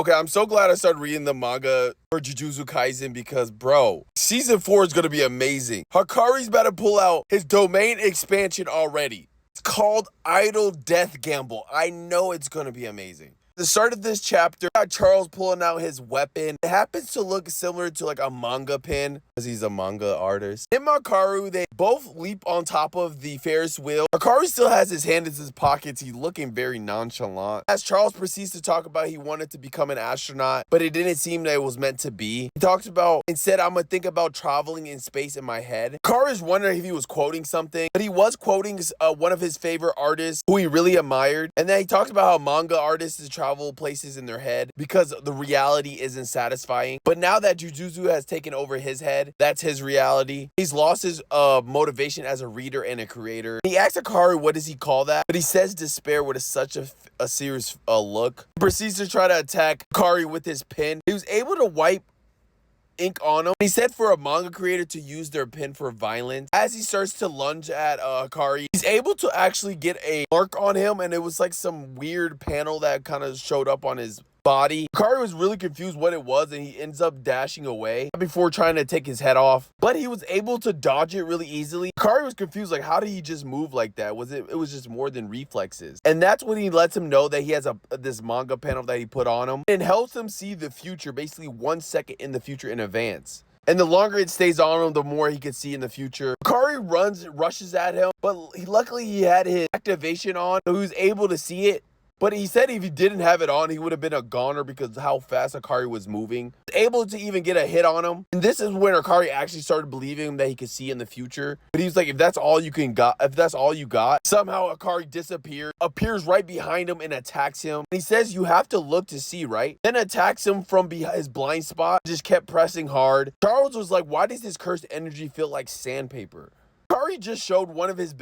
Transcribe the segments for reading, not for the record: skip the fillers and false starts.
Okay, I'm so glad I started reading the manga for Jujutsu Kaisen because, bro, season 4 is going to be amazing. Hakari's about to pull out his domain expansion already. It's called Idle Death Gamble. I know it's going to be amazing. The start of this chapter, got Charles pulling out his weapon. It happens to look similar to like a manga pin because he's a manga artist. Him and Hikaru, they both leap on top of the Ferris wheel. Hikaru still has his hand in his pockets. He's looking very nonchalant. As Charles proceeds to talk about he wanted to become an astronaut, but it didn't seem that it was meant to be. He talks about, instead, I'm going to think about traveling in space in my head. Hikaru is wondering if he was quoting something, but he was quoting one of his favorite artists who he really admired. And then he talks about how manga artists travel places in their head because the reality isn't satisfying. But now that Jujutsu has taken over his head, that's his reality. He's lost his motivation as a reader and a creator. He asks Hikaru what does he call that, but he says despair with such a serious look. He proceeds to try to attack Hikaru with his pen. He was able to wipe ink on him. He said for a manga creator to use their pen for violence. As he starts to lunge at Hikaru, he's able to actually get a mark on him, and it was like some weird panel that kind of showed up on his body. Hikaru was really confused what it was, and he ends up dashing away before trying to take his head off. But he was able to dodge it really easily. Hikaru was confused, like, how did he just move like that? It was just more than reflexes. And that's when he lets him know that he has this manga panel that he put on him. And helps him see the future, basically 1 second in the future in advance. And the longer it stays on him, the more he can see in the future. Hikaru rushes at him, but luckily he had his activation on, so he was able to see it. But he said if he didn't have it on, he would have been a goner because of how fast Hikaru was moving. Able to even get a hit on him. And this is when Hikaru actually started believing that he could see in the future. But he was like, if that's all you got, somehow Hikaru disappears, appears right behind him and attacks him. And he says you have to look to see, right? Then attacks him from behind his blind spot. Just kept pressing hard. Charles was like, why does this cursed energy feel like sandpaper? Hikaru just showed one of his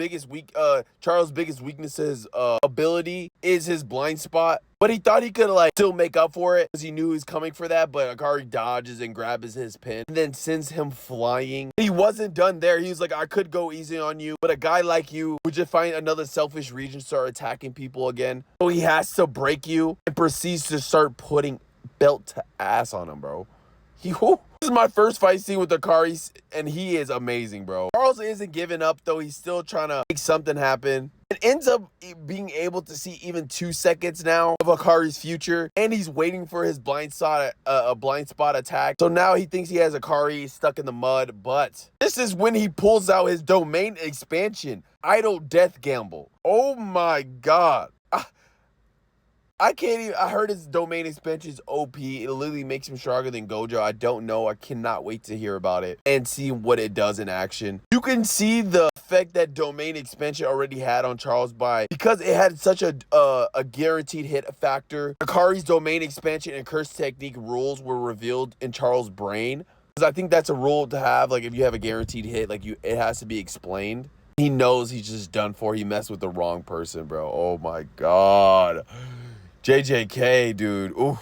Charles' biggest weaknesses, ability is his blind spot. But he thought he could still make up for it because he knew he was coming for that. But Hikaru dodges and grabs his pin and then sends him flying. He wasn't done there. He was like, I could go easy on you, but a guy like you would just find another selfish region, start attacking people again. So he has to break you and proceeds to start putting belt to ass on him, bro. This is my first fight scene with Hikaru, and he is amazing, bro. Charles isn't giving up, though. He's still trying to make something happen. It ends up being able to see even 2 seconds now of Hikaru's future, and he's waiting for his blind spot attack. So now he thinks he has Hikaru stuck in the mud, but this is when he pulls out his domain expansion, Idle Death Gamble. Oh my god. I can't even, I heard his domain expansion is OP. It literally makes him stronger than Gojo. I don't know. I cannot wait to hear about it and see what it does in action. You can see the effect that domain expansion already had on Charles because it had such a guaranteed hit factor. Hikaru's domain expansion and curse technique rules were revealed in Charles' brain. Because I think that's a rule to have. Like if you have a guaranteed hit, it has to be explained. He knows he's just done for. He messed with the wrong person, bro. Oh my god. JJK, dude. Ooh.